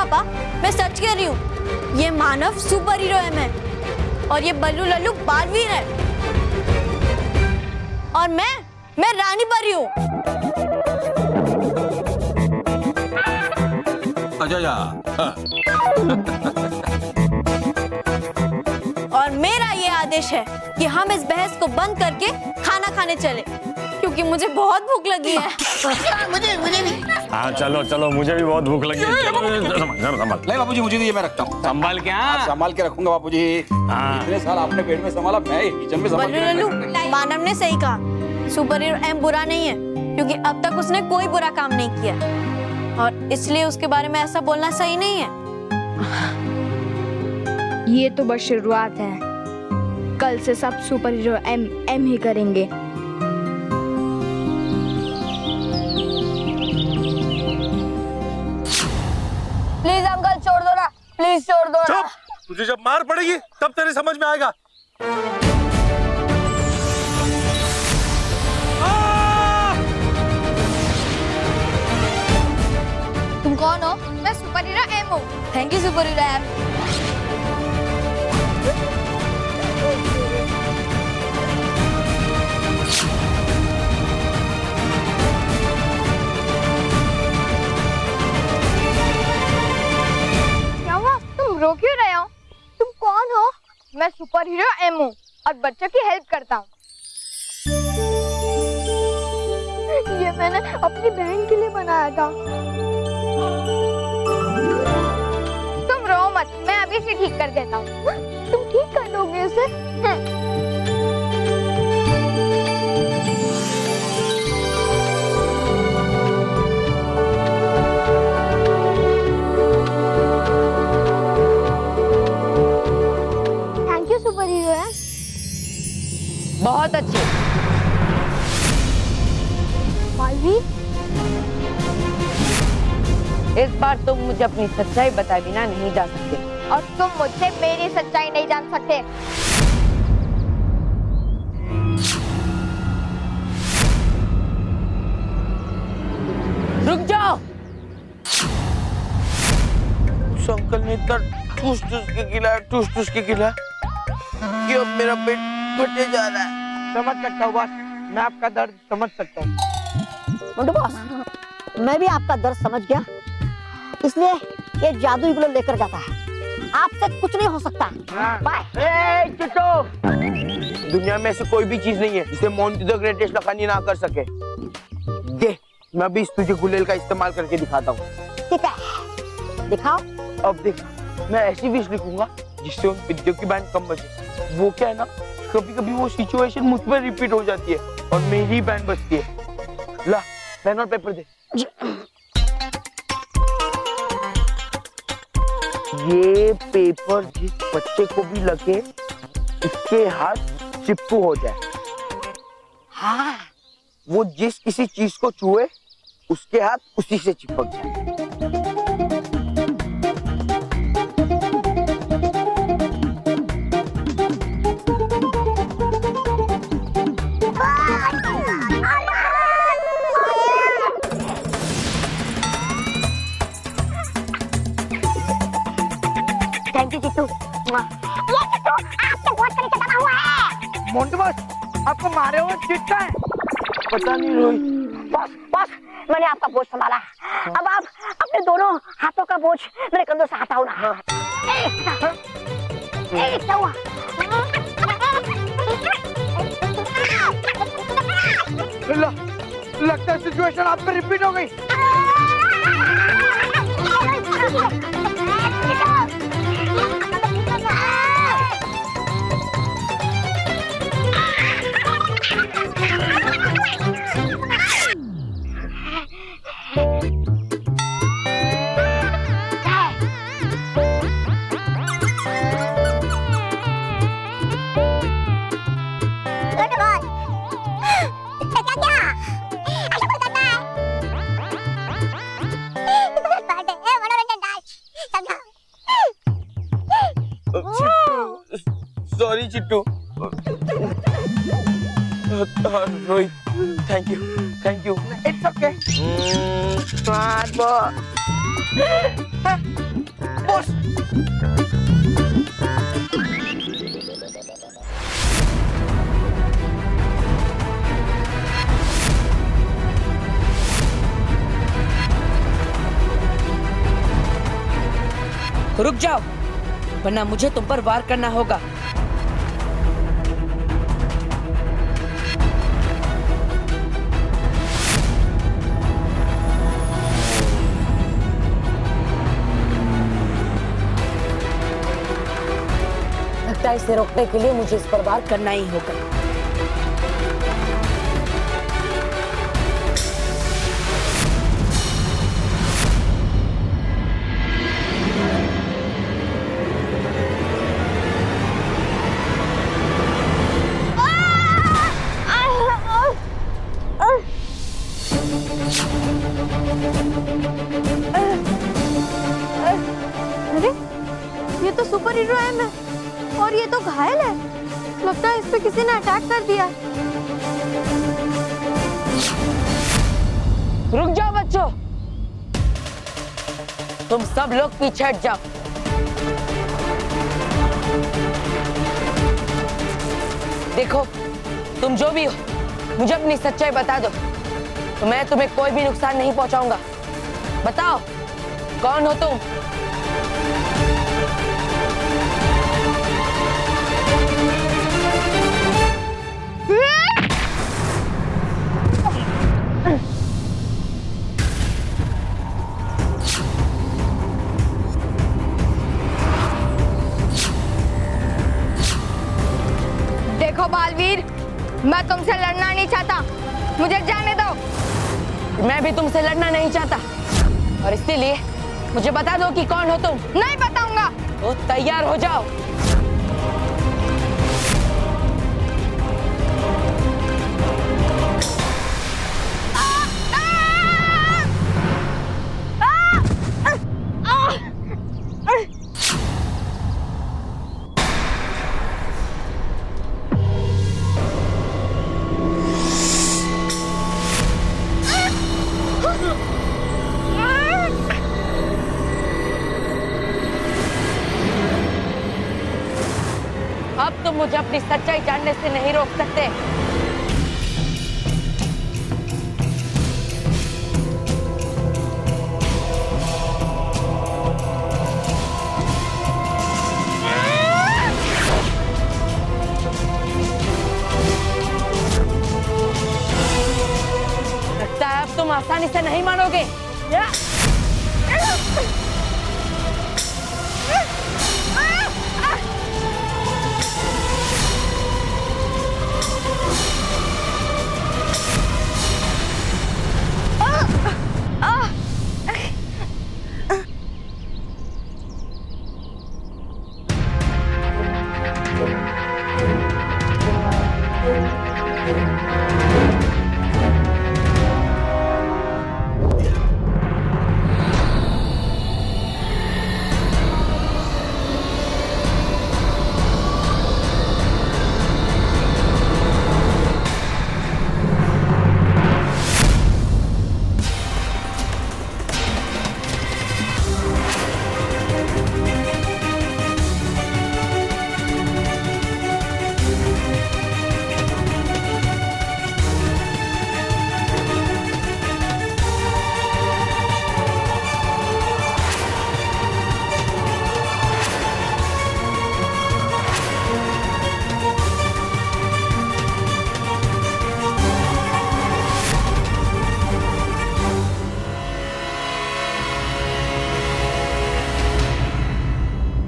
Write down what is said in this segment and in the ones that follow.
पापा, मैं सच कह रही हूँ। ये मानव सुपर हीरो एम है और ये बल्लू लल्लू बालवीर है और मैं रानी परी हूँ। अच्छा और मेरा ये आदेश है कि हम इस बहस को बंद करके खाना खाने चले, क्योंकि मुझे बहुत भूख लगी है। मुझे भी। हाँ चलो चलो, मुझे भी बहुत भूख लगी है। संभाल ले बाबूजी, मुझे दीजिए, मैं रखता हूँ। संभाल क्या? संभाल के रखूंगा बाबूजी। इतने साल आपने पेट में संभाला, मैं किचन में संभाल बल्लू लल्लू, मानव ने सही कहा, सुपर हीरो एम बुरा नहीं है, क्योंकि अब तक उसने कोई बुरा काम नहीं किया और इसलिए उसके बारे में ऐसा बोलना सही नहीं है। ये तो बस शुरुआत है, कल से सब सुपर हीरो एम ही करेंगे। प्लीज अंकल छोड़ दो ना, प्लीज छोड़ दो ना। तुझे जब मार पड़ेगी तब तेरे समझ में आएगा। तुम कौन हो? मैं सुपर हीरो एम हूँ। Thank you super hero M. क्या हुआ? तुम रो क्यों रहे हो? तुम कौन हो? मैं सुपर हीरो एम हूँ और बच्चों की हेल्प करता हूँ। ये मैंने अपनी बहन के लिए बनाया था। तुम रो मत, मैं अभी से ठीक कर देता हूँ। तुम ठीक कर दोगे इसे? Thank you super hero. बहुत अच्छे। बालवीर, इस बार तुम मुझे अपनी सच्चाई बताए बिना नहीं जा सकते। और तुम मुझसे मेरी सच्चाई नहीं जान सकते। रुक जाओ। उस अंकल ने इतना ठूस ठूस के खिलाया कि अब मेरा पेट फटे जा रहा है। समझ सकता हूँ बॉस, मैं आपका दर्द समझ सकता हूँ। मुंडू बॉस, मैं भी आपका दर्द समझ गया, इसलिए ये जादुई ग्लो लेकर जाता है। आपसे कुछ नहीं हो सकता। बाय। चिट्टू, दुनिया में ऐसी कोई भी चीज नहीं है जिसे मोंटी द ग्रेटेस्ट लखानी ना कर सके। दे, मैं भी इस तुझे गुलेल का इस्तेमाल करके दिखाता हूँ। ठीक है, दिखाओ। अब देख, मैं ऐसी विश लिखूंगा जिससे उन विद्युत की बैंड कम बजे। वो क्या है ना, कभी कभी वो सिचुएशन मुझ पर रिपीट हो जाती है और मेरी बैंड बजती है। ला, पेन और पेपर दे। ये पेपर जिस बच्चे को भी लगे उसके हाथ चिपकू हो जाए। हाँ, वो जिस किसी चीज को छुए उसके हाथ उसी से चिपक जाए। Thank you Chittu. ये चिट्टू आपके वोट के नीचे दबा हुआ है। मोंटू बॉस, आपको मारे हुए चिट्टा है। पता नहीं रोहित। बॉस, बॉस, मैंने आपका बोझ संभाला। अब आप अपने दोनों हाथों का बोझ मेरे कंधों से हटाओ ना। क्या हुआ? लगता है सिचुएशन आप पे रिपीट हो गई। Sorry Chittu. Rohit, thank you. It's okay. Boss. रुक जाओ, वरना मुझे तुम पर वार करना होगा। लगता है इसे रोकने के लिए मुझे इस पर वार करना ही होगा। अरे ये तो सुपर हीरो एम है और ये तो घायल है। लगता है इस पे किसी ने अटैक कर दिया। रुक जाओ बच्चों, तुम सब लोग पीछे हट जाओ। देखो, तुम जो भी हो, मुझे अपनी सच्चाई बता दो, तो मैं तुम्हें कोई भी नुकसान नहीं पहुंचाऊंगा। बताओ, कौन हो तुम? देखो बालवीर, मैं तुमसे लड़ना नहीं चाहता, मुझे जाने दो। मैं भी तुमसे लड़ना नहीं चाहता और इसीलिए मुझे बता दो कि कौन हो तुम। नहीं बताऊंगा। तो तैयार हो जाओ। अब तुम मुझे अपनी सच्चाई जानने से नहीं रोक सकते। लगता है अब तुम आसानी से नहीं मानोगे।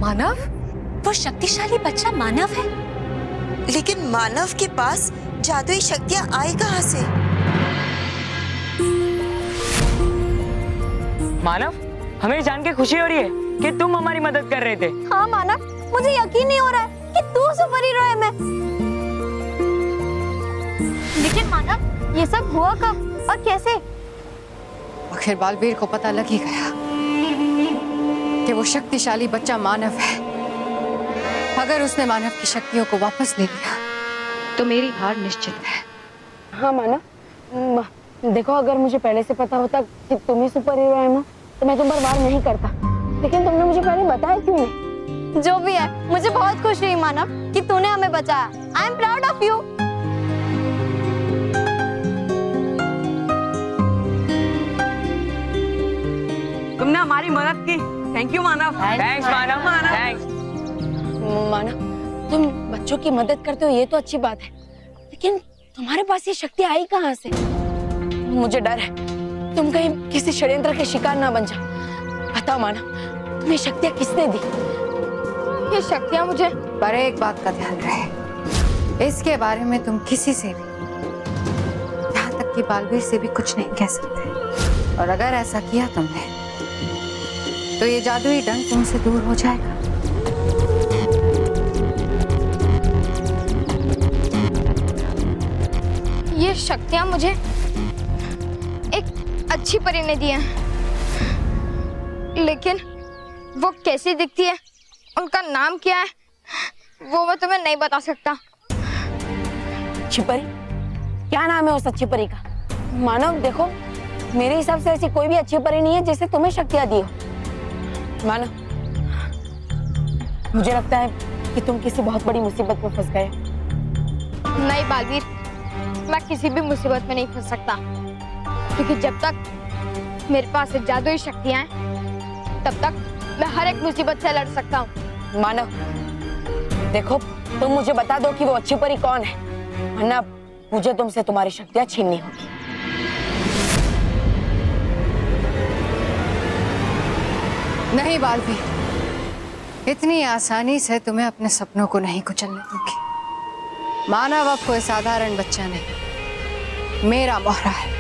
मानव? वो शक्तिशाली बच्चा मानव है? लेकिन मानव के पास जादुई शक्तियां आई कहां से? मानव, हमें जान के खुशी हो रही है कि तुम हमारी मदद कर रहे थे। हाँ मानव, मुझे यकीन नहीं हो रहा है कि तू सुपर हीरो है। मैं लेकिन मानव, ये सब हुआ कब और कैसे? आखिर बालवीर को पता लग ही गया कि वो शक्तिशाली बच्चा मानव है। अगर उसने मानव की शक्तियों को वापस ले लिया तो मेरी हार निश्चित है। हाँ मानव, देखो, अगर मुझे पहले से पता होता कि तुम ही सुपर हीरो है ना, तो मैं तुम पर वार नहीं करता। लेकिन तुमने मुझे पहले बताया क्यों नहीं? जो भी है, मुझे बहुत खुशी हुई मानव कि तूने हमें बचाया। I am proud of you. तुमने हमारी मदद की। Thank you Manav. Thanks Manav. Thanks Manav, तुम बच्चों की मदद करते हो ये तो अच्छी बात है, लेकिन तुम्हारे पास ये शक्ति आई कहाँ से? मुझे डर है तुम कहीं किसी षड्यंत्र के शिकार ना बन जाओ। बताओ मानव, तुम्हें शक्तियाँ किसने दी? ये शक्तियाँ मुझे पर एक बात का ध्यान रहे, इसके बारे में तुम किसी से भी, यहाँ तक कि बालवीर से भी कुछ नहीं कह सकते। और अगर ऐसा किया तुमने तो ये जादुई डंक तुमसे दूर हो जाएगा। ये शक्तियाँ मुझे एक अच्छी परी ने दी हैं, लेकिन वो कैसी दिखती है, उनका नाम क्या है, वो मैं तुम्हें नहीं बता सकता। अच्छी परी? क्या नाम है उस अच्छी परी का? मानव देखो, मेरे हिसाब से ऐसी कोई भी अच्छी परी नहीं है जिससे तुम्हें शक्तियाँ दी हो। मानव, मुझे लगता है कि तुम किसी बहुत बड़ी मुसीबत में फंस गए। नहीं बालवीर, मैं किसी भी मुसीबत में नहीं फंस सकता, क्योंकि जब तक मेरे पास ये जादुई शक्तियाँ हैं, तब तक मैं हर एक मुसीबत से लड़ सकता हूँ। मानव देखो, तुम मुझे बता दो कि वो अच्छी परी कौन है, वरना मुझे तुमसे तुम्हारी शक्तियाँ छीननी होगी। नहीं बालवीर, इतनी आसानी से तुम्हें अपने सपनों को नहीं कुचलने दूंगी। मानव अब कोई साधारण बच्चा नहीं, मेरा मोहरा है।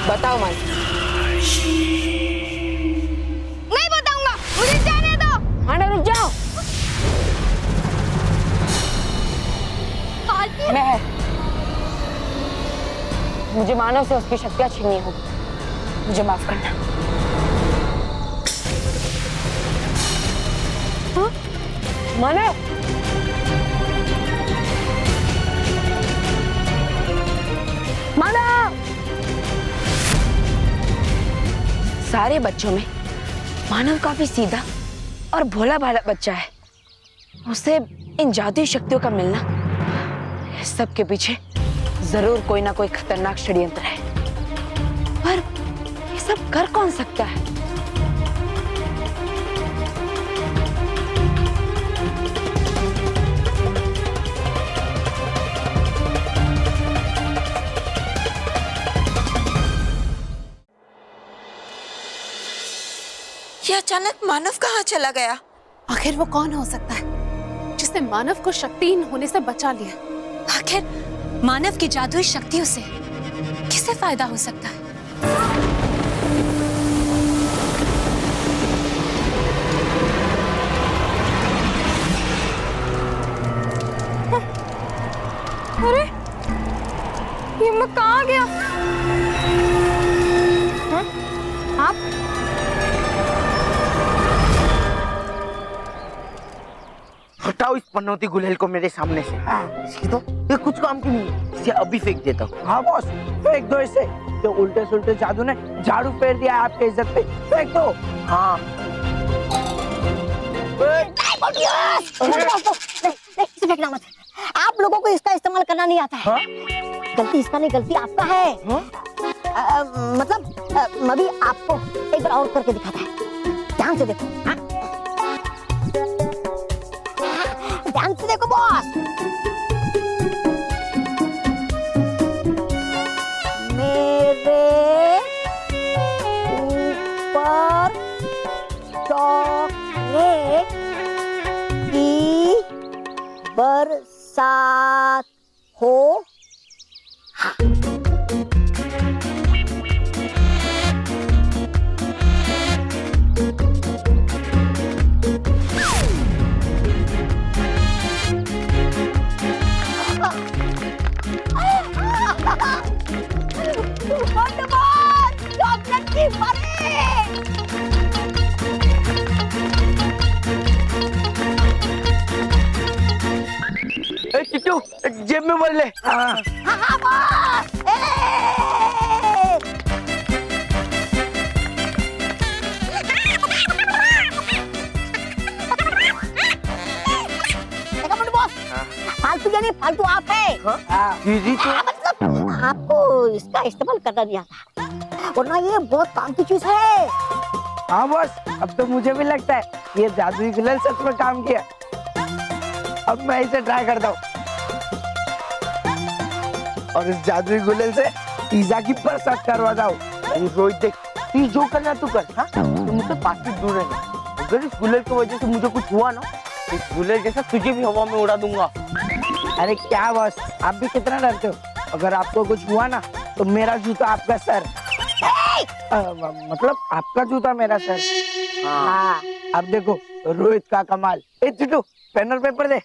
बताओ मानव। नहीं बताऊंगा, मुझे जाने दो। मानव रुक जाओ। मैं, मुझे मानव से उसकी शक्तियाँ छीननी होगी, मुझे माफ करना। हाँ? मानव, मानव! सारे बच्चों में मानव काफी सीधा और भोला भाला बच्चा है। उसे इन जादुई शक्तियों का मिलना, इस सब के पीछे जरूर कोई ना कोई खतरनाक षड्यंत्र है। पर ये सब कर कौन सकता है? ये अचानक मानव कहाँ चला गया? आखिर वो कौन हो सकता है जिसने मानव को शक्तिहीन होने से बचा लिया? आखिर मानव की जादुई शक्तियों से किसे फायदा हो सकता है? अरे ये मैं कहाँ गया? हाँ? आप? हटाओ इस पनौती गुलेल को मेरे सामने से। इसकी तो ये कुछ काम की नहीं है, इसे अभी फेंक देता हूँ। हाँ बॉस, फेंक दो इसे। तो उल्टे सुल्टे जादू ने झाड़ू फेर दिया है आपके इज्जत पे, फेंक दो। हाँ इसे फेंकना मत। आप लोगों को इसका इस्तेमाल करना नहीं आता है। गलती इसका नहीं, गलती आपका है। मतलब मैं भी आपको एक बार और करके दिखाता है, ध्यान से देखो। हाँ? ध्यान से देखो बॉस। मेरे ऊपर चॉकलेट की बरसात हो। चॉकलेट की चिट्टू, जेब में भर ले। हाँ। नहीं, फालतू आप है। दीदी तो मतलब आपको इसका इस्तेमाल करना नहीं आता, वरना ये बहुत काम की चीज है। हाँ बॉस, अब तो मुझे भी लगता है ये जादुई गुलाल सच में काम किया। अब मैं इसे ट्राई करता हूँ और इस जादुई गुलाल से पिज्जा की बरसात करवाता हूँ। रोहित देख, तू जो करना तू कर, हाँ? तो मुझसे 5 फीट दूर रहना। अगर इस गुलाल की वजह से मुझे कुछ हुआ ना, इस गुलाल जैसा तुझे भी हवा में उड़ा दूंगा। अरे क्या बॉस, आप भी कितना डरते हो? अगर आपको कुछ हुआ ना तो मेरा जूता आपका सर, मतलब आपका जूता मेरा सर। हाँ, अब देखो रोहित का कमाल। ए चिट्टू, पेन और पेपर दे।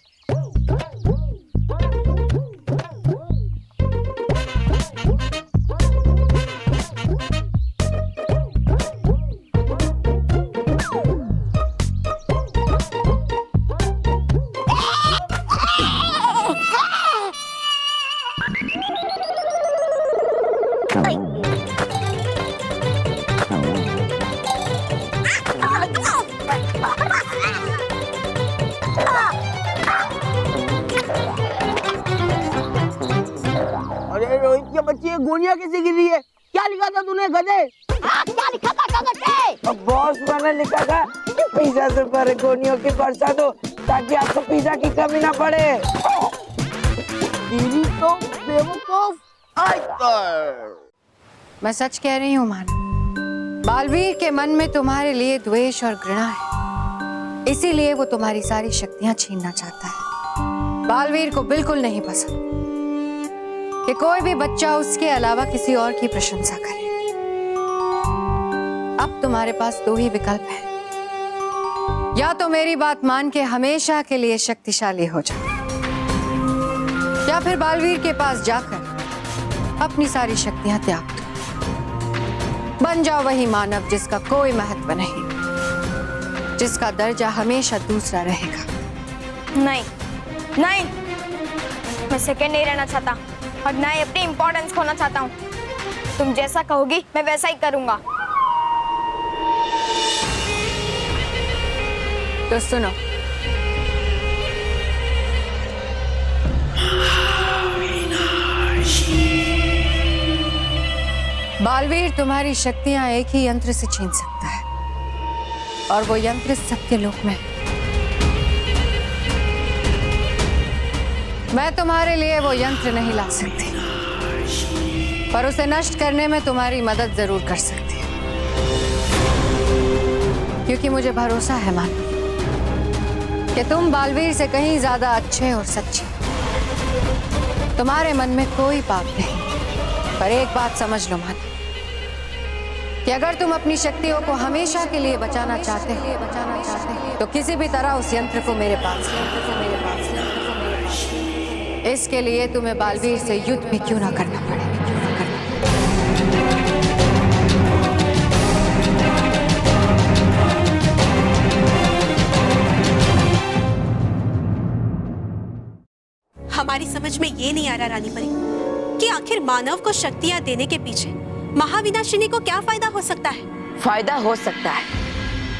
अरे रोहित के बच्चे, ये गोलियां कैसे गिर रही है? क्या लिखा था तूने गधे? क्या लिखा था कागज पे? बॉस, मैंने लिखा था कि पिज्जा से भरे गोलियों की बरसात हो ताकि आपको पिज्जा की कमी ना पड़े। दीदी तो बेवकूफ। मैं सच कह रही हूँ मान, बालवीर के मन में तुम्हारे लिए द्वेष और घृणा है, इसीलिए वो तुम्हारी सारी शक्तियां छीनना चाहता है। बालवीर को बिल्कुल नहीं पसंद कि कोई भी बच्चा उसके अलावा किसी और की प्रशंसा करे। अब तुम्हारे पास 2 ही विकल्प हैं, या तो मेरी बात मान के हमेशा के लिए शक्तिशाली हो जाओ, या फिर बालवीर के पास जाकर अपनी सारी शक्तियां त्याग दो। बन जाओ वही मानव जिसका कोई महत्व नहीं, जिसका दर्जा हमेशा दूसरा रहेगा। नहीं नहीं, मैं सेकंड नहीं रहना चाहता और ना ही अपनी इम्पोर्टेंस खोना चाहता हूँ। तुम जैसा कहोगी मैं वैसा ही करूंगा। तो सुनो, बालवीर तुम्हारी शक्तियां एक ही यंत्र से छीन सकता है, और वो यंत्र सत्यलोक में है। मैं तुम्हारे लिए वो यंत्र नहीं ला सकती, पर उसे नष्ट करने में तुम्हारी मदद जरूर कर सकती हूँ, क्योंकि मुझे भरोसा है मान कि तुम बालवीर से कहीं ज्यादा अच्छे और सच्चे। तुम्हारे मन में कोई पाप नहीं, पर एक बात समझ लो मान, कि अगर तुम अपनी शक्तियों को हमेशा के लिए बचाना चाहते हो तो किसी भी तरह उस यंत्र को मेरे पास इसके लिए तुम्हें बालवीर से युद्ध भी क्यों ना करना पड़े। हमारी समझ में ये नहीं आ रहा रानी परी कि आखिर मानव को शक्तियां देने के पीछे महाविनाशिनी को क्या फायदा हो सकता है। फायदा हो सकता है,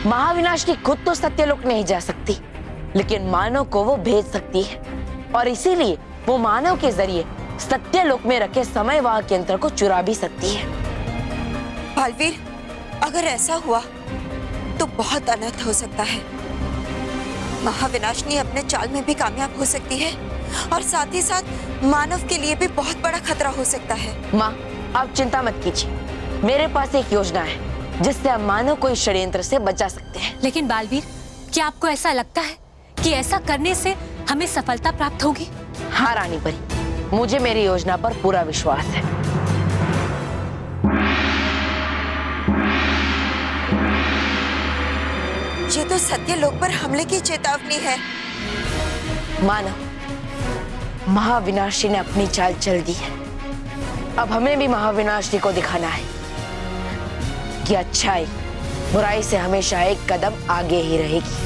महाविनाशिनी खुद तो सत्यलोक नहीं जा सकती, लेकिन मानव को वो भेज सकती है, और इसीलिए वो मानव के जरिए सत्यलोक में रखे समयवाहक यंत्र को चुरा भी सकती है। बालवीर, अगर ऐसा हुआ तो बहुत अनर्थ हो सकता है। महाविनाशिनी अपने चाल में भी कामयाब हो सकती है, और साथ ही साथ मानव के लिए भी बहुत बड़ा खतरा हो सकता है। माँ, आप चिंता मत कीजिए, मेरे पास एक योजना है जिससे हम मानव को इस षड्यंत्र से बचा सकते हैं। लेकिन बालवीर, क्या आपको ऐसा लगता है कि ऐसा करने से हमें सफलता प्राप्त होगी? हाँ रानी परी, मुझे मेरी योजना पर पूरा विश्वास है। ये तो सत्यलोक पर हमले की चेतावनी है। मानव, महाविनाशी ने अपनी चाल चल दी है, अब हमें भी महाविनाशी को दिखाना है कि अच्छाई बुराई से हमेशा एक कदम आगे ही रहेगी।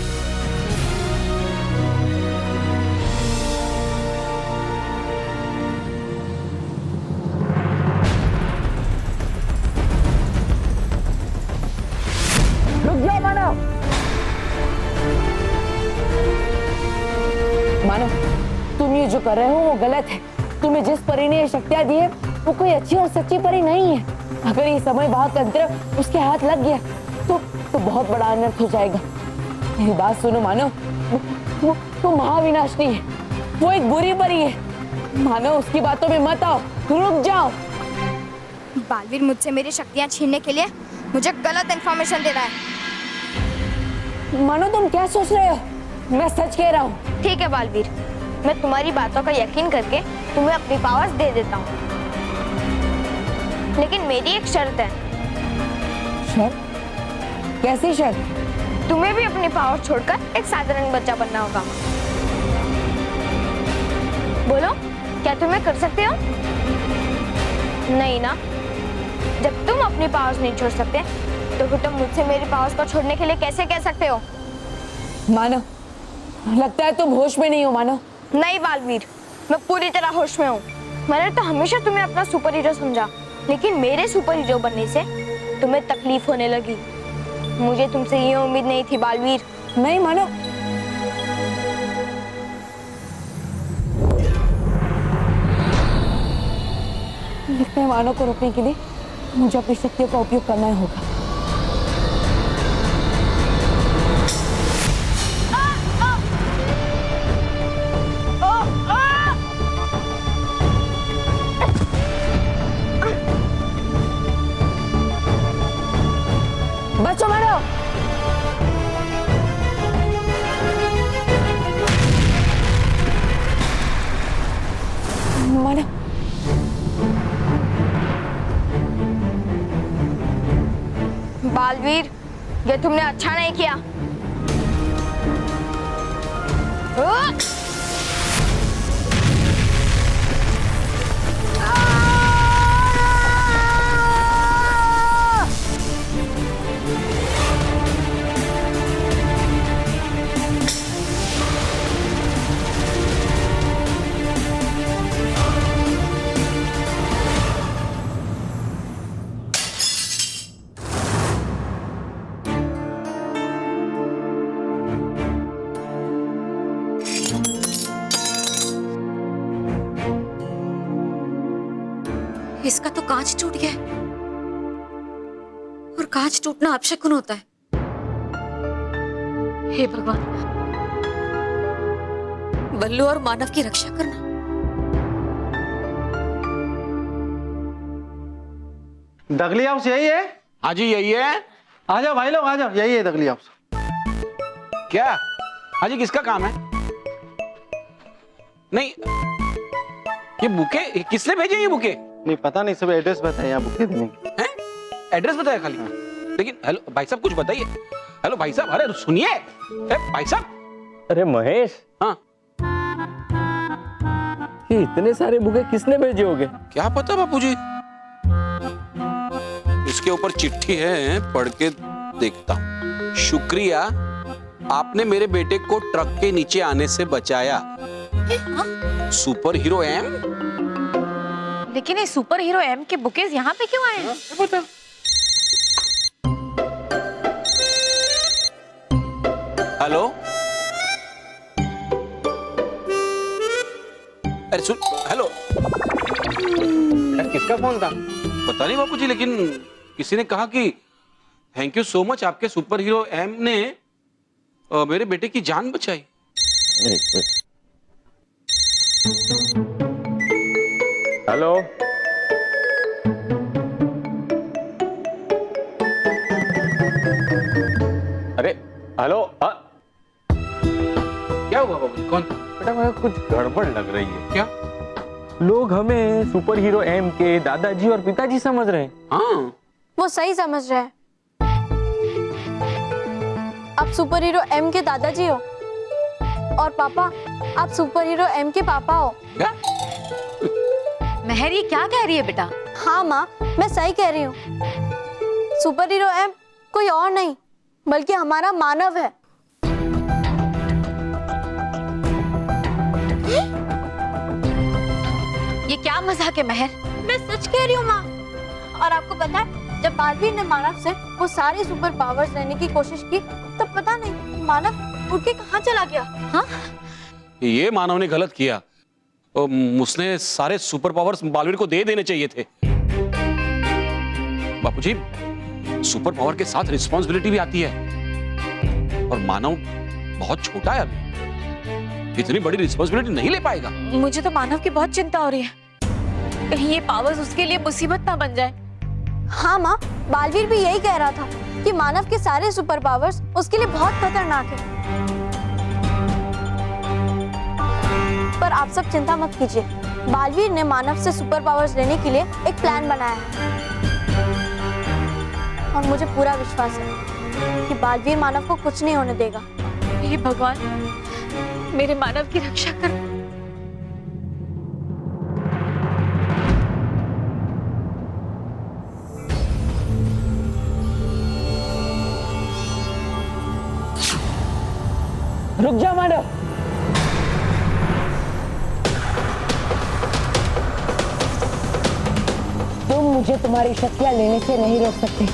रुक जाओ मानव। मानव, तुम ये जो कर रहे हो गलत है। तुम्हें जिस परी ने ये शक्तियां दी है वो कोई अच्छी और सच्ची परी नहीं है। अगर ये समय बहुत तंत्र उसके हाथ लग गया तो बहुत बड़ा अनर्थ हो जाएगा। मेरी बात सुनो मानो, वो महाविनाशनी है, वो एक बुरी परी है। मानो उसकी बातों में मत आओ, रुक जाओ। बालवीर मुझसे मेरी शक्तियां छीनने के लिए मुझे गलत इंफॉर्मेशन दे रहा है। मानो तुम क्या सोच रहे हो? मैं सच कह रहा हूँ। ठीक है बालवीर, मैं तुम्हारी बातों का यकीन करके तुम्हें अपनी पावर्स दे देता हूँ, लेकिन मेरी एक शर्त है। शर्त? कैसी शर्त? तुम्हें भी अपनी पावर छोड़कर एक साधारण बच्चा बनना होगा। बोलो, क्या तुम्हें कर सकते हो? नहीं ना? जब तुम अपनी पावर्स नहीं छोड़ सकते तो फिर तुम मुझसे मेरी पावर्स को छोड़ने के लिए कैसे कह सकते हो? मानो, लगता है तुम होश में नहीं हो। मानो नहीं बालवीर, मैं पूरी तरह होश में हूँ। मैंने तो हमेशा तुम्हें अपना सुपर हीरो समझा, लेकिन मेरे सुपर हीरो बनने से तुम्हें तकलीफ होने लगी। मुझे तुमसे ये उम्मीद नहीं थी बालवीर। नहीं मानो, लगता है मानो को रोकने के लिए मुझे अपनी शक्तियों का उपयोग करना होगा। बच्चों मारो। मानो, बालवीर, ये तुमने अच्छा नहीं किया। इसका तो कांच टूट गया है, और कांच टूटना अपशकुन होता है। हे भगवान, बल्लू और मानव की रक्षा करना। दगली हाउस यही है? हाँ जी यही है। आ जाओ भाई लोग, आ जाओ, यही है दगली हाउस। क्या? हाँ जी, किसका काम है? नहीं, ये बुके किसने भेजे? ये बुके नहीं पता नहीं, सब एड्रेस बताया यहाँ बुके देने की। हैं? एड्रेस बताया खाली? लेकिन हेलो भाई साहब, कुछ बताइए। हेलो भाई साहब, अरे सुनिए भाई साहब। अरे महेश, हाँ, ये इतने सारे बुके किसने भेजे होंगे? क्या पता बापूजी। इसके ऊपर चिट्ठी है, पढ़ के देखता हूँ। शुक्रिया, आपने मेरे बेटे को ट्रक के नीचे आने से बचाया। Super hero M. लेकिन ये सुपर हीरो एम के बुकेज यहाँ पे क्यों आए हैं? बता। हेलो, अरे सुन, हेलो। किसका फोन था? पता नहीं बापूजी, लेकिन किसी ने कहा कि थैंक यू सो मच, आपके सुपर हीरो एम ने मेरे बेटे की जान बचाई। हेलो, अरे हेलो, क्या हुआ बाबूजी? कौन? बेटा मुझे कुछ गड़बड़ लग रही है। क्या? लोग हमें सुपर हीरो एम के दादाजी और पिताजी समझ रहे हैं। हाँ, वो सही समझ रहे हैं। आप सुपर हीरो एम के दादाजी हो, और पापा, आप सुपर हीरो एम के पापा हो। क्या? मेहर, ये क्या कह रही है बेटा? हाँ माँ, मैं सही कह रही हूँ। सुपर हीरो एम कोई और नहीं बल्कि हमारा मानव है। ये क्या मजाक है मेहर? मैं सच कह रही हूँ माँ। और आपको पता है, जब बालवीर ने मानव से वो सारी सुपर पावर्स लेने की कोशिश की, तब पता नहीं मानव उड़ के कहाँ चला गया। हाँ, ये मानव ने गलत किया। उसने सारे सुपर पावर्स बालवीर को दे देने चाहिए थे। बापूजी, सुपर पावर के साथ रिस्पॉन्सिबिलिटी भी आती है और मानव बहुत छोटा है अभी, इतनी बड़ी रिस्पॉन्सिबिलिटी नहीं ले पाएगा। मुझे तो मानव की बहुत चिंता हो रही है, कहीं ये पावर्स उसके लिए मुसीबत ना बन जाए। हाँ माँ, बालवीर भी यही कह रहा था कि मानव के सारे सुपर पावर्स उसके लिए बहुत खतरनाक है। पर आप सब चिंता मत कीजिए, बालवीर ने मानव से सुपर पावर्स लेने के लिए एक प्लान बनाया है और मुझे पूरा विश्वास है कि बालवीर मानव को कुछ नहीं होने देगा। हे भगवान, मेरे मानव की रक्षा कर। रुक जा मानव, तुम मुझे तुम्हारी शक्तियां लेने से नहीं रोक सकते।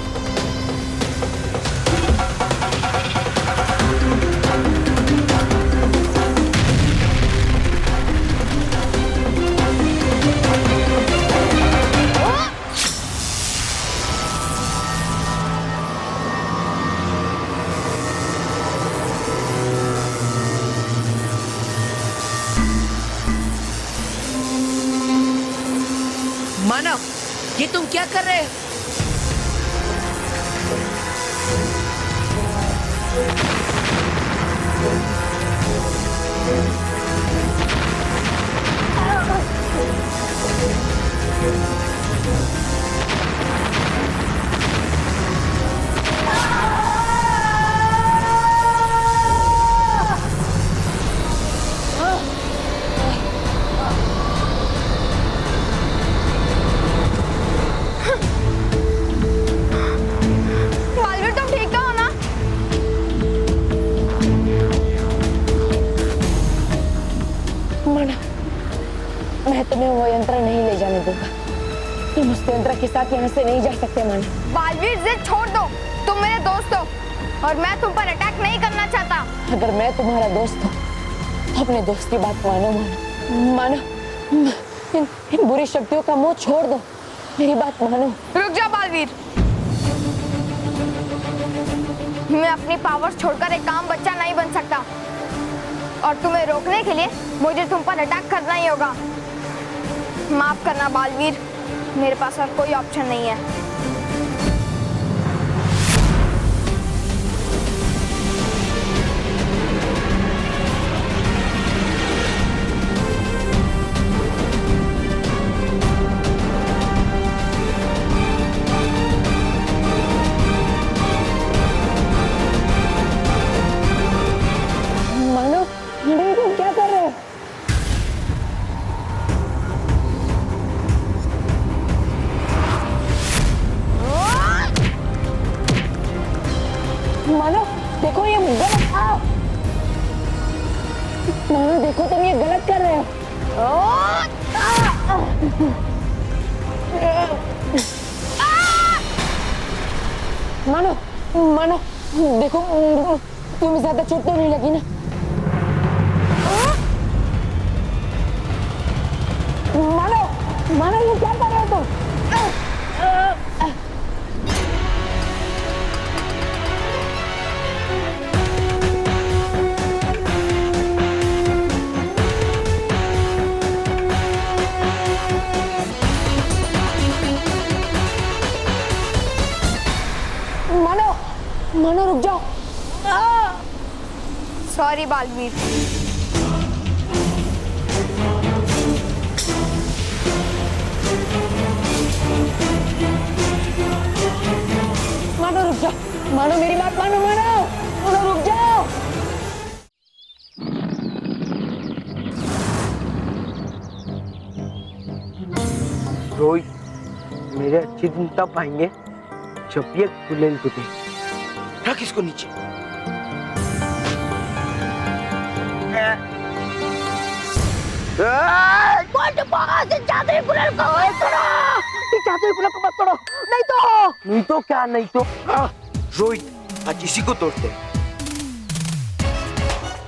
मानव, ये तुम क्या कर रहे हो? बालवीर, तुम ठीक तो हो ना? मानव, मैं तुम्हें वो यंत्र नहीं ले जाने दूंगा। तुम उस यंत्र के साथ यहाँ से नहीं जा सकते मानव। बालवीर, जिद छोड़ दो, तुम मेरे दोस्त हो और मैं तुम पर अटैक नहीं करना चाहता। अगर मैं तुम्हारा दोस्त हूँ तो अपने दोस्त की बात मानो मानव। मानव, इन बुरी शक्तियों का मोह छोड़ दो, मेरी बात मानो। रुक जा बालवीर, मैं अपनी पावर्स छोड़कर एक काम बच्चा नहीं बन सकता और तुम्हें रोकने के लिए मुझे तुम पर अटैक करना ही होगा। माफ करना बालवीर, मेरे पास और कोई ऑप्शन नहीं है। मानव, तुम क्या कर रहे हो? मानव, देखो ये गलत। मानव, देखो तुम ये गलत कर रहे हो। मानव, मानव, देखो तुम्हें ज्यादा चोट तो नहीं लगी ना? मानव, मानव, ये क्या कर रहे हो तुम? मानव, मानव, रुक जाओ। सॉरी बालवीर। मानो, रुक जाओ। मानो, मेरी बात मानो। मानो, मानो, रुक जाओ। रोहित, मेरे अच्छे दिन तब आएंगे जब ये गुलेल टूटे। रख इसको नीचे। नहीं तो क्या, नहीं तो रोहित, आज इसी को तोड़ते हैं।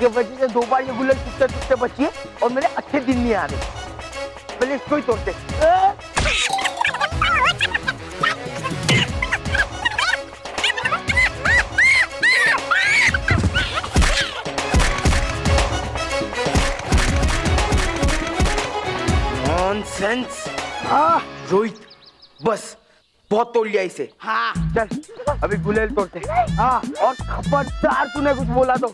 ये वजह से 2 बार ये गुलेल टूटते टूटते बची है और मेरे अच्छे दिन नहीं आ रहे। पहले इसको ही तोड़ते। नॉनसेंस। रोहित बस बहुत तोड़ लिया इसे। हाँ चल अभी गुलेल तोड़ते। हाँ और खबरदार तूने कुछ बोला तो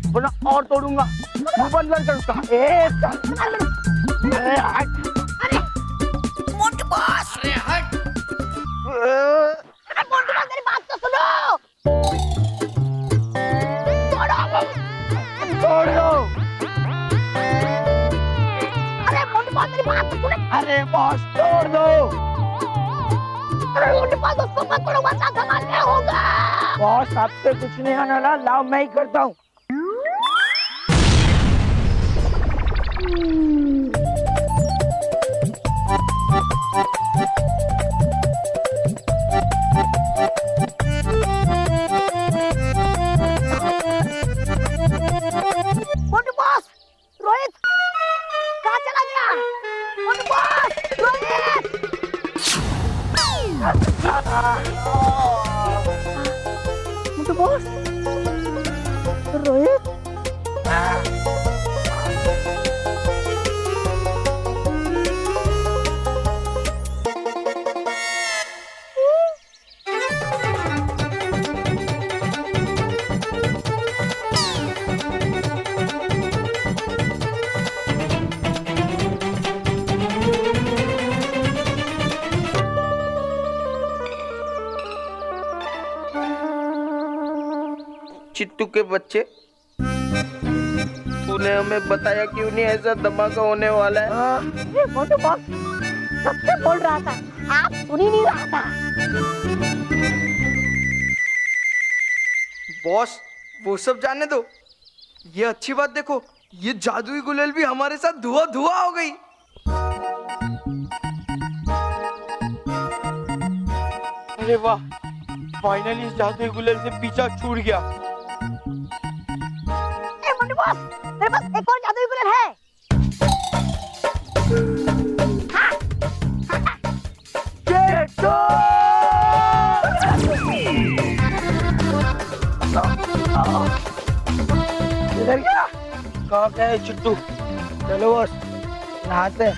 वरना और तोड़ूंगा। मुंह बंद कर उसका। अरे मोंटू बॉस, अरे हट। अरे मोंटू बॉस मेरी बात तो सुनो। तोड़ दो। अरे मोंटू बॉस मेरी बात तो सुने। अरे बॉस तोड़ दो। अरे मोंटू बॉस उसको मत तोड़ो, वरना धमाल क्या होगा। बॉस आपसे कुछ नहीं आना ना, लाओ मैं ही करता हूँ। मोंटू बॉस, रोहित कहाँ चला गया? मोंटू बॉस, रोहित। मोंटू बॉस, रोहित। चिट्टू के बच्चे, तूने हमें बताया क्यों नहीं ऐसा धमाका होने वाला है? मोंटू बॉस सबसे बोल रहा था, आप सुन ही नहीं रहा था। बॉस वो सब जाने दो, ये अच्छी बात देखो, ये जादुई गुलेल भी हमारे साथ धुआं धुआं हो गई। अरे वाह, फाइनली इस जादुई गुलेल से पीछा छूट गया। मोंटू बॉस मेरे पास एक और जादुई गुलेल है। इधर क्या? कहाँ गया है चिट्टू? चलो बॉस नहाते हैं।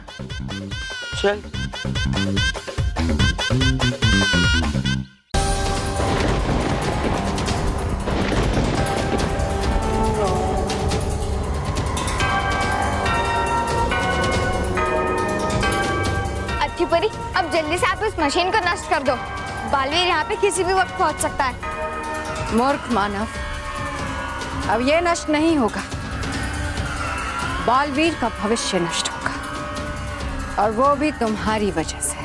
चल। अच्छी परी, अब जल्दी से आप इस मशीन को नष्ट कर दो। बालवीर यहाँ पे किसी भी वक्त पहुँच सकता है। मूर्ख मानव, अब ये नष्ट नहीं होगा। बालवीर का भविष्य नष्ट होगा, और वो भी तुम्हारी वजह से।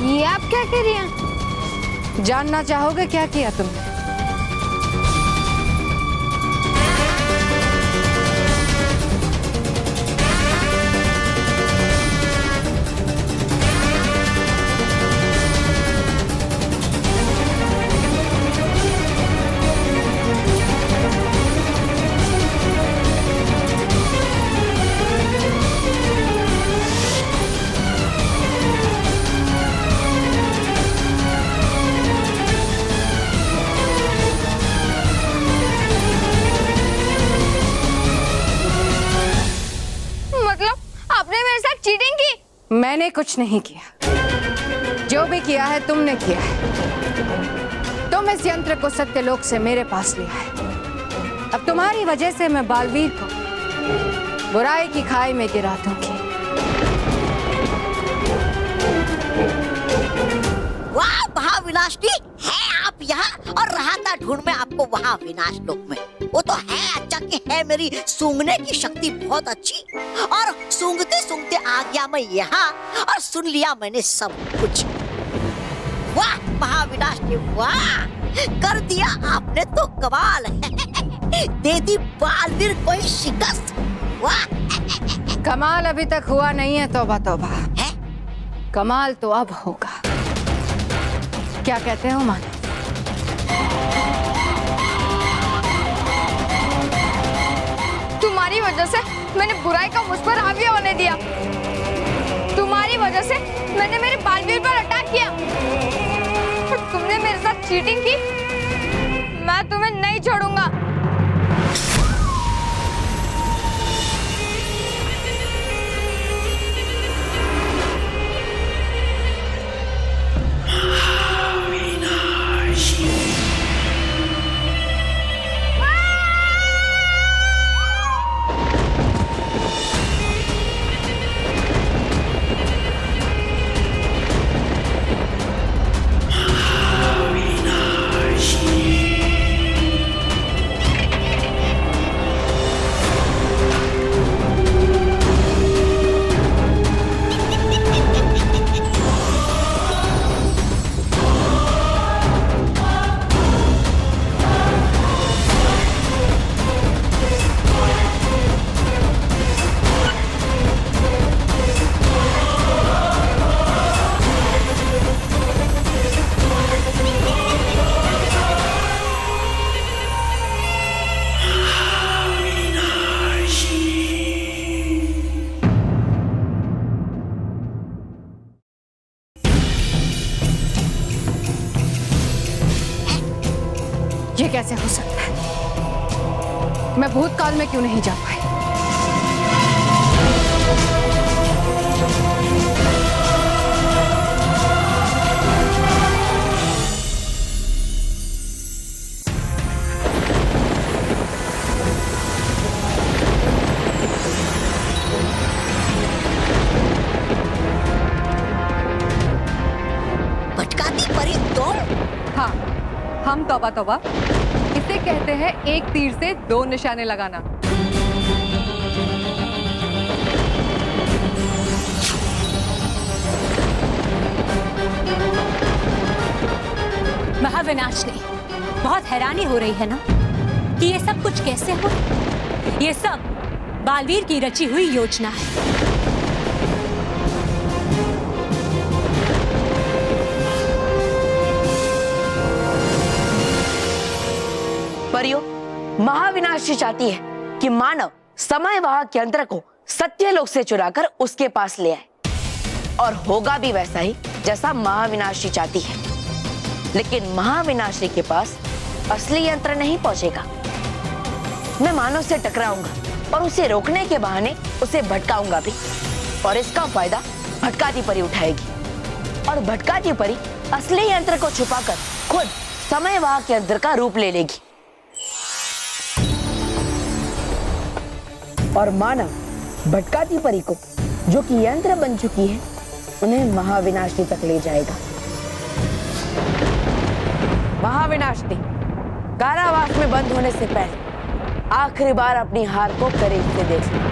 ये आप क्या कह रही हैं? जानना चाहोगे क्या किया तुमने? मैंने कुछ नहीं किया, जो भी किया है तुमने किया है। तुम इस यंत्र को सत्यलोक से मेरे पास लिया है। अब तुम्हारी वजह से मैं बालवीर को बुराई की खाई में गिरा दूंगी। वाह महाविनाशनी, है आप यहाँ? और रहा था ढूंढ में आपको वहाँ विनाश लोक में। वो तो है अच्छा कि है मेरी सूंघने की शक्ति बहुत अच्छी, और सूंघते सूंघते आ गया मैं यहाँ और सुन लिया मैंने सब कुछ। वाह महाविनाशनी वाह, कर दिया आपने तो कमाल। दे दी बालवीर को ही शिकस्त। वाह कमाल अभी तक हुआ नहीं है, तौबा तौबा है? कमाल तो अब होगा। क्या कहते हो मानव? तुम्हारी वजह से मैंने बुराई का मुझ पर हावी होने दिया। तुम्हारी वजह से मैंने मेरे बालवीर पर अटैक किया। तुमने मेरे साथ चीटिंग की। मैं तुम्हें नहीं छोड़ूंगा। ये कैसे हो सकता है? मैं भूतकाल में क्यों नहीं जा पाई? भटकाती परी तुम? हाँ, हम तौबा तौबा इसे कहते हैं एक तीर से दो निशाने लगाना। महाविनाशनी, बहुत हैरानी हो रही है ना कि ये सब कुछ कैसे हो। ये सब बालवीर की रची हुई योजना है। परियों, महाविनाशी चाहती है कि मानव समय वाहक यंत्र को सत्यलोक से चुराकर उसके पास ले आए, और होगा भी वैसा ही जैसा महाविनाशी चाहती है। लेकिन महाविनाशी के पास असली यंत्र नहीं पहुंचेगा। मैं मानव से टकराऊंगा और उसे रोकने के बहाने उसे भटकाऊंगा भी, और इसका फायदा भटकाती परी उठाएगी। और भटकाती परी असली यंत्र को छुपाकर खुद समय वाहक यंत्र का रूप ले लेगी, और मानव भटकाती परी को, जो कि यंत्र बन चुकी है, उन्हें महाविनाशी तक ले जाएगा। महाविनाशी कारावास में बंद होने से पहले आखिरी बार अपनी हार को करीब से देख ली।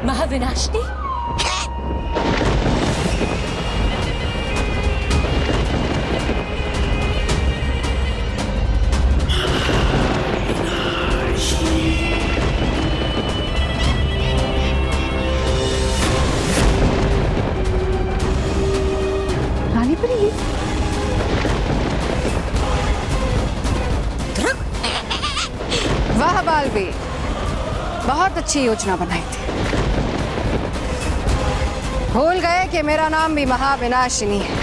महाविनाशनी, रानी परी, वाह बालवीर, बहुत अच्छी योजना बनाई थी। भूल गए कि मेरा नाम भी महाविनाशिनी है।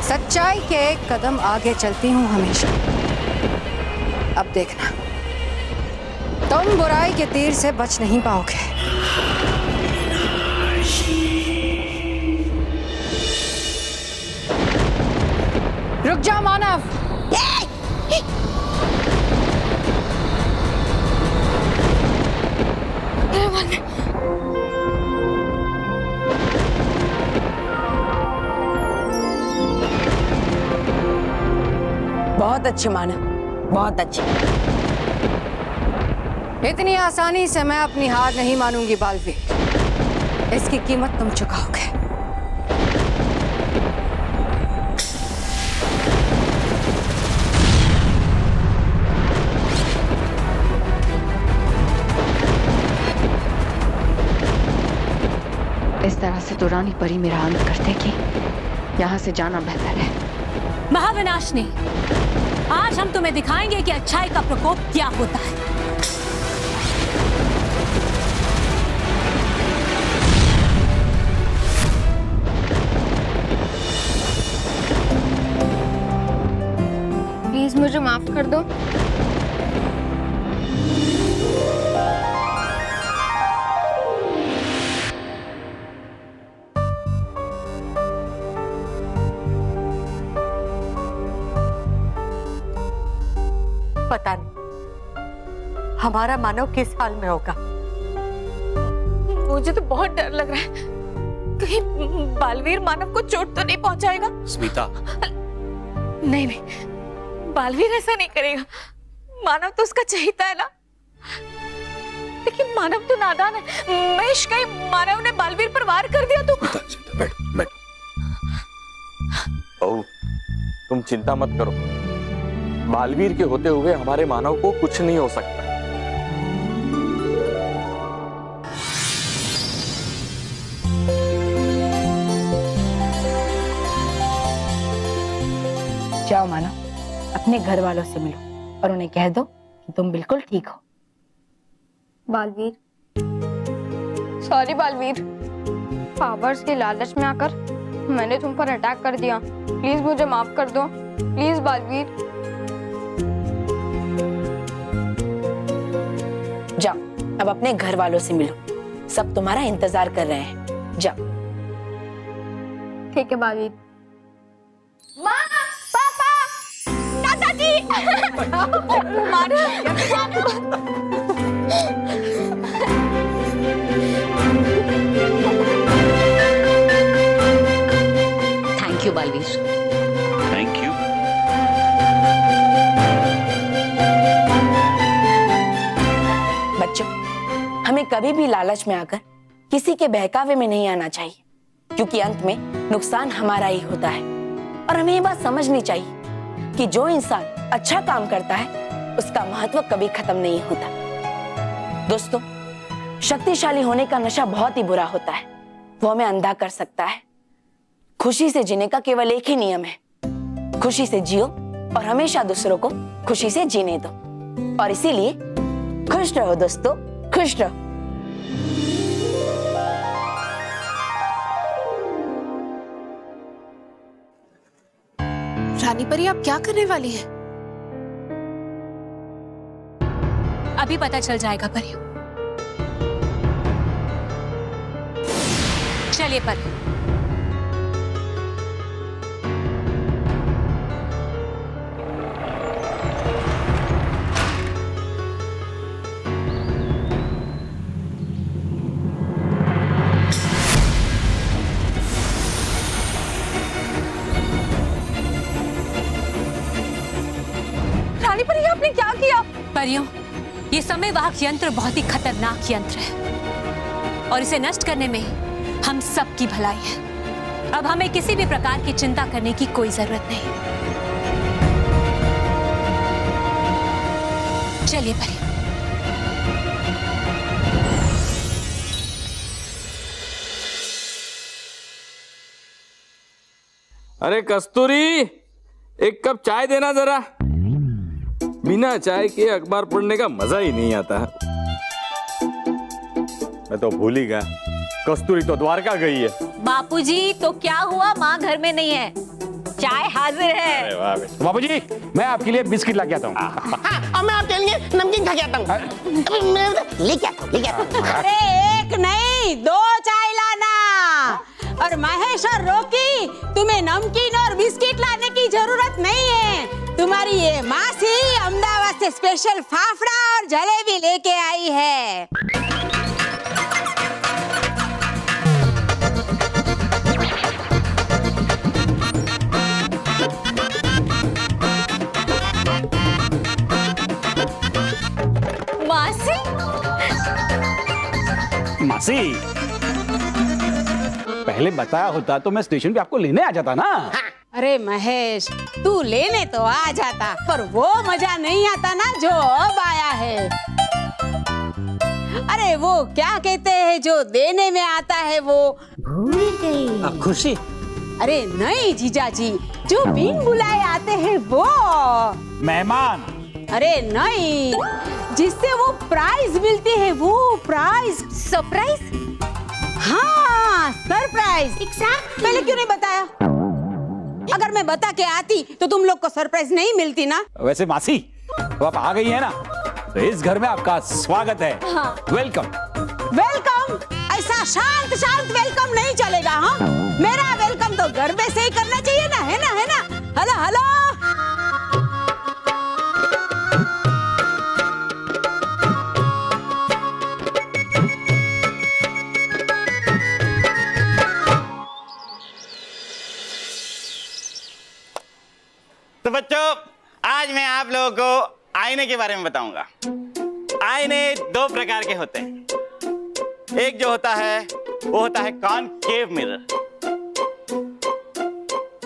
सच्चाई के एक कदम आगे चलती हूँ हमेशा। अब देखना, तुम बुराई के तीर से बच नहीं पाओगे। रुक जा मानव। बहुत अच्छे मानव, बहुत अच्छे। इतनी आसानी से मैं अपनी हार नहीं मानूंगी बालवीर। इसकी कीमत तुम चुकाओगे। इस तरह से तो रानी परी मेरा अंत कर देगी। यहाँ से जाना बेहतर है। महाविनाशनी, आज हम तुम्हें दिखाएंगे कि अच्छाई का प्रकोप क्या होता है। प्लीज मुझे माफ कर दो। पता नहीं हमारा मानव किस हाल में होगा। मुझे तो बहुत डर लग रहा है, कहीं बालवीर मानव को चोट तो नहीं पहुंचाएगा। स्मिता, नहीं नहीं, बालवीर ऐसा नहीं करेगा। मानव तो उसका चहीता है ना। लेकिन मानव तो नादान है। महेश, कहीं मानव ने बालवीर पर वार कर दिया तो। बैठ बैठ। बहू, तुम चिंता मत करो। बालवीर के होते हुए हमारे मानव को कुछ नहीं हो सकता। जाओ मानव, अपने घर वालों से मिलो और उन्हें कह दो कि तुम बिल्कुल ठीक हो। बालवीर, सॉरी बालवीर, पावर्स के लालच में आकर मैंने तुम पर अटैक कर दिया। प्लीज मुझे माफ कर दो। प्लीज बालवीर। जाओ, अब अपने घर वालों से मिलो। सब तुम्हारा इंतजार कर रहे हैं। जाओ। ठीक है बालवीर। माँ, पापा, दादाजी। Thank you Baalveer. Thank you. बच्चों, हमें कभी भी लालच में आकर किसी के बहकावे में नहीं आना चाहिए, क्योंकि अंत में नुकसान हमारा ही होता है। और हमें ये बात समझनी चाहिए कि जो इंसान अच्छा काम करता है उसका महत्व कभी खत्म नहीं होता। दोस्तों, शक्तिशाली होने का नशा बहुत ही बुरा होता है। वो हमें अंधा कर सकता है। खुशी से जीने का केवल एक ही नियम है, खुशी से जियो और हमेशा दूसरों को खुशी से जीने दो। और इसीलिए खुश रहो दोस्तों, खुश रहो। रानी परी, आप क्या करने वाली हैं? अभी पता चल जाएगा परियों। चलिए परी। रानी परी, आपने क्या किया? परियों, ये समयवाहक यंत्र बहुत ही खतरनाक यंत्र है और इसे नष्ट करने में हम सबकी भलाई है। अब हमें किसी भी प्रकार की चिंता करने की कोई जरूरत नहीं। चलिए परी। अरे कस्तूरी, एक कप चाय देना जरा। बिना चाय के अखबार पढ़ने का मजा ही नहीं आता। मैं तो भूल ही गया, कस्तूरी तो द्वारका गई है। बापूजी, तो क्या हुआ? माँ घर में नहीं है, चाय हाजिर है। बाबूजी, मैं आपके लिए बिस्किट ला के आता हूँ। और मैं आपके लिए नमकीन खा के आता हूँ। लेके आता हूँ। अरे एक नहीं, 2 चाय लाना। और महेश और रोकी, तुम्हें नमकीन और बिस्किट लाने की जरूरत नहीं है। तुम्हारी ये मासी अहमदाबाद से स्पेशल फाफड़ा और जलेबी लेके आई है। मासी, मासी, पहले बताया होता तो मैं स्टेशन पे आपको लेने आ जाता ना। अरे महेश, तू लेने तो आ जाता, पर वो मजा नहीं आता ना जो अब आया है। अरे वो क्या कहते हैं जो देने में आता है वो भूल गई। खुशी। अरे नहीं जीजा जी, जो बिन बुलाए आते हैं वो। मेहमान। अरे नहीं, जिससे वो प्राइज मिलती है वो प्राइज। सरप्राइज? हाँ सरप्राइज। एग्जैक्टली। पहले क्यों नहीं बताया? अगर मैं बता के आती तो तुम लोग को सरप्राइज नहीं मिलती ना। वैसे मासी, तो आप आ गई है ना, तो इस घर में आपका स्वागत है। हाँ। वेलकम। वेलकम? ऐसा शांत शांत वेलकम नहीं चलेगा। हाँ, मेरा वेलकम तो घर में से ही करना चाहिए ना, है ना, है ना? Hello hello. तो बच्चों, आज मैं आप लोगों को आईने के बारे में बताऊंगा। आईने दो प्रकार के होते हैं। एक जो होता है वो होता है कॉनकेव मिरर,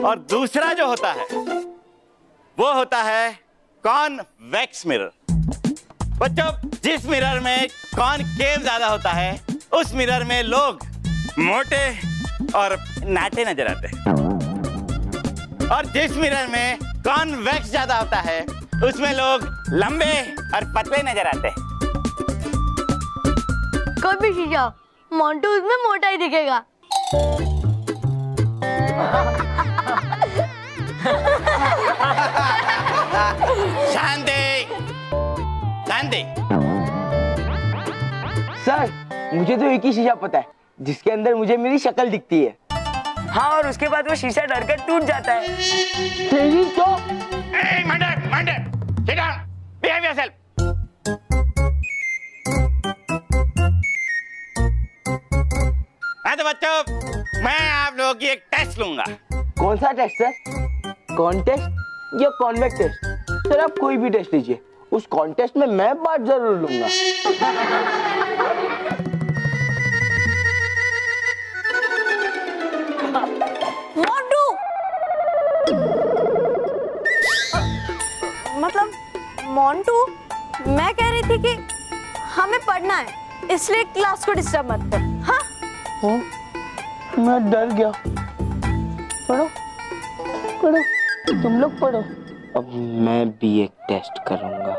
और दूसरा जो होता है वो होता है कॉन्वेक्स मिरर। बच्चों, जिस मिरर में कॉनकेव ज्यादा होता है उस मिरर में लोग मोटे और नाटे नजर आते हैं, और जिस मिरर में कॉन्वेक्स ज्यादा होता है उसमें लोग लंबे और पतले नजर आते हैं। कभी जीजा, मोंटू उसमें मोटा ही दिखेगा। शांति शांति। सर, मुझे तो एक ही शीशा पता है जिसके अंदर मुझे मेरी शक्ल दिखती है। हाँ, और उसके बाद वो शीशा डरकर टूट जाता है। तेरी तो Commander, sit down. Behave yourself. हाँ तो बच्चों, मैं आप लोगों की एक टेस्ट लूंगा। कौन सा टेस्ट सर? कॉन्टेस्ट या कॉन्वेक्स टेस्ट? सर आप कोई भी टेस्ट लीजिए, उस कॉन्टेस्ट में मैं बात जरूर लूंगा। मोंटू, मतलब मोंटू, मैं कह रही थी कि हमें पढ़ना है, इसलिए क्लास को डिस्टर्ब मत कर। हाँ? मैं डर गया। पढ़ो पढ़ो, तुम लोग पढ़ो। अब मैं भी एक टेस्ट करूंगा।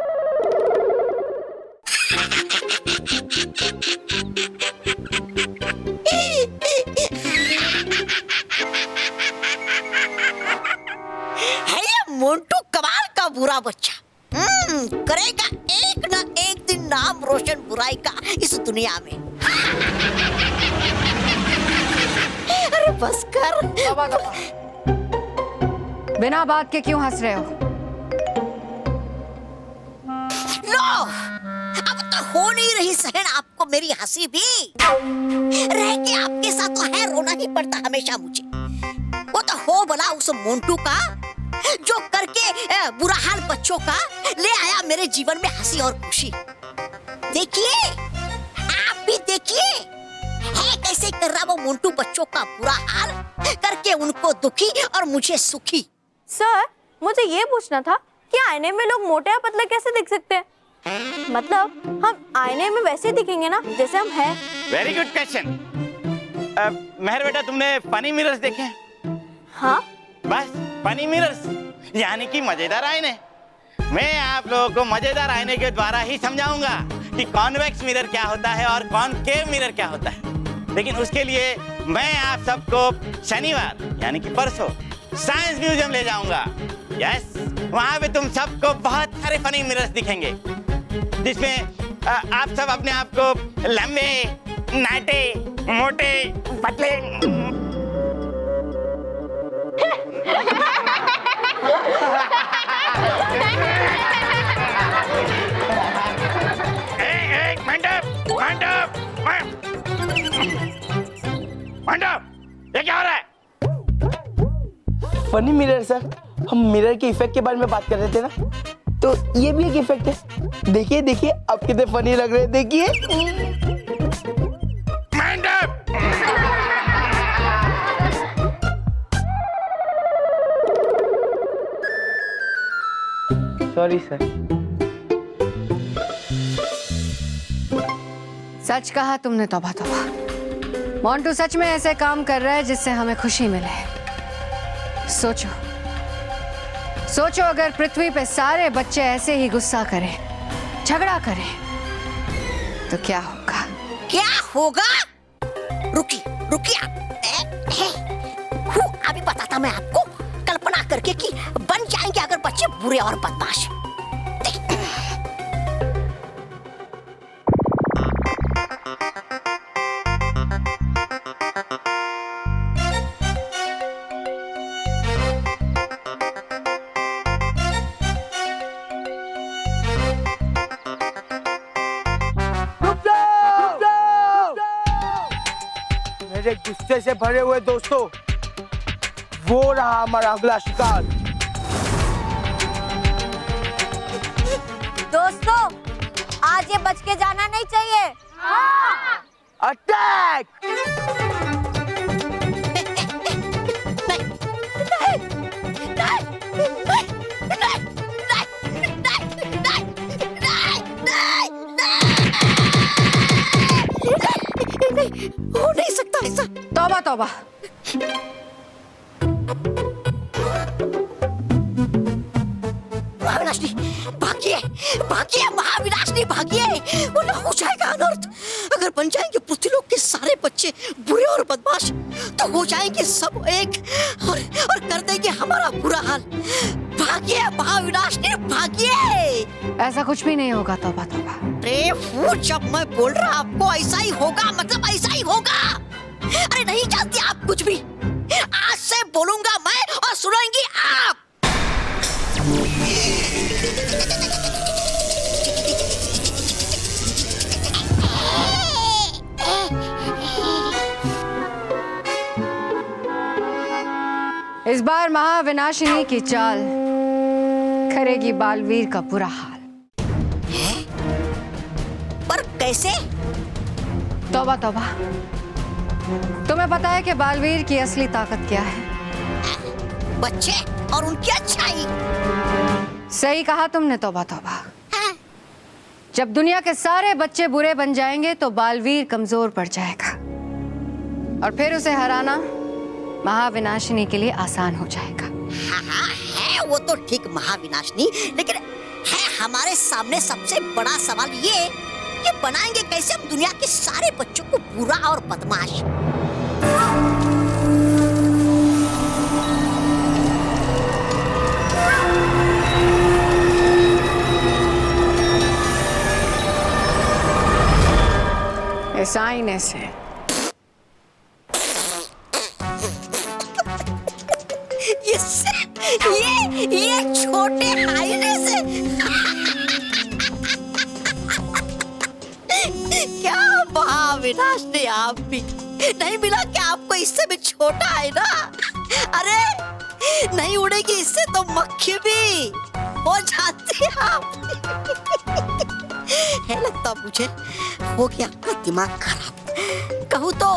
है ये मोंटू कमाल का बुरा बच्चा। करेगा एक ना एक दिन नाम रोशन बुराई का इस दुनिया में। अरे बस कर। बिना बात के क्यों हंस रहे हो? नो, अब तो हो नहीं रही सहन आपको मेरी हंसी भी। रह के आपके साथ तो है रोना ही पड़ता हमेशा मुझे। वो तो हो भला उस मोंटू का जो करके बुरा हाल बच्चों का ले आया मेरे जीवन में हंसी और खुशी। देखिए, आप भी देखिए, है कैसे कर रहा वो मोंटू बच्चों का बुरा हाल करके उनको दुखी और मुझे सुखी। सर, मुझे ये पूछना था कि आईने में लोग मोटे या पतले कैसे दिख सकते हैं? मतलब हम आईने में वैसे दिखेंगे ना जैसे हम हैं। Very good question. मेहर बेटा, तुमने फनी मिरर्स देखे हैं? हाँ। बस फनी मिरर्स यानी कि मजेदार आईने। मैं आप लोगों को मजेदार आईने के द्वारा ही समझाऊंगा कि कॉन्वेक्स मिरर क्या होता है और कॉनकेव मिरर क्या होता है। लेकिन उसके लिए मैं आप सबको शनिवार यानी कि परसों साइंस म्यूजियम ले जाऊंगा। यस, वहां पे तुम सबको बहुत सारे फनी मिरर्स दिखेंगे जिसमें आप सब अपने आप को लंबे, नाटे, मोटे, पतले मंडप, ये क्या हो रहा है? फनी मिरर सर, हम मिरर के इफेक्ट के बारे में बात कर रहे थे ना, तो ये भी एक इफेक्ट है। देखिए देखिए, आप कितने फनी लग रहे हैं, देखिए। मंडप, सॉरी सर। सच कहा तुमने, तौबा तौबा। मोंटू सच में ऐसे काम कर रहा है जिससे हमें खुशी मिले। सोचो सोचो, अगर पृथ्वी पे सारे बच्चे ऐसे ही गुस्सा करें, झगड़ा करें, तो क्या होगा? क्या होगा? रुकी रुकी अभी बताता मैं आपको, कल्पना करके कि बन जाएंगे अगर बच्चे बुरे और बदमाश। मेरे गुस्से से भरे हुए दोस्तों, वो रहा हमारा अगला शिकार। दोस्तों, आज ये बच के जाना नहीं चाहिए। अटैक! हो नहीं सकता ऐसा। तौबा तौबा। महाविनाशनी भागिए, भागिए महाविनाशनी भागिए, वरना हो जाएगा अनर्थ। अगर बन जाएंगे पृथ्वीलोक के सारे बच्चे बुरे और बदमाश, तो हो जाएंगे सब एक और कर देंगे हमारा बुरा हाल। भागिए महाविनाशनी भागिए। ऐसा कुछ भी नहीं होगा, तौबा तौबा। अरे फूट, जब मैं बोल रहा आपको ऐसा ही होगा, मतलब ऐसा ही होगा। अरे नहीं जानती आप कुछ भी। आज से बोलूंगा मैं और सुनेंगी आप। इस बार महाविनाशिनी की चाल करेगी बालवीर का बुरा हाल। पर कैसे? तौबा तौबा। तुम्हें पता है कि बालवीर की असली ताकत क्या है? बच्चे और उनकी अच्छाई। सही कहा तुमने, तौबा तौबा। जब दुनिया के सारे बच्चे बुरे बन जाएंगे तो बालवीर कमजोर पड़ जाएगा, और फिर उसे हराना महाविनाशिनी के लिए आसान हो जाएगा। हाँ, है वो तो ठीक महाविनाशिनी, लेकिन है हमारे सामने सबसे बड़ा सवाल ये कि बनाएंगे कैसे हम दुनिया के सारे बच्चों को बुरा और बदमाश। इस आईने से। ये छोटे आईने से। क्या महाविनाशनी, आप भी नहीं मिला क्या आपको इससे भी छोटा है ना? अरे नहीं उड़ेगी इससे तो मक्खी भी हो जाती है आप। है लगता मुझे हो गया आपका दिमाग खराब। कहूँ तो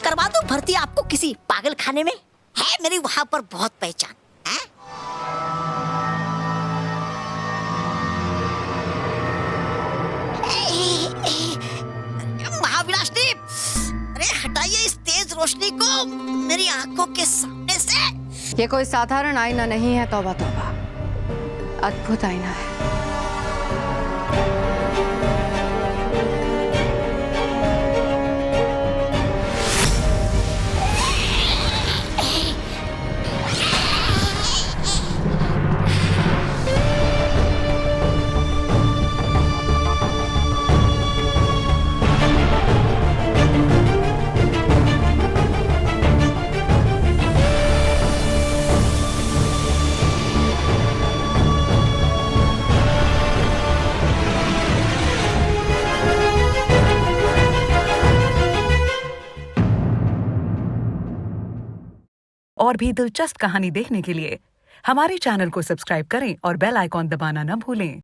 करवा दो भर्ती आपको किसी पागल खाने में, है मेरी वहां पर बहुत पहचान है। महाविनाशनी, अरे हटाइए इस तेज रोशनी को मेरी आंखों के सामने से। ये कोई साधारण आईना नहीं है, तौबा तौबा। अद्भुत आईना है। और भी दिलचस्प कहानी देखने के लिए हमारे चैनल को सब्सक्राइब करें और बेल आइकॉन दबाना न भूलें।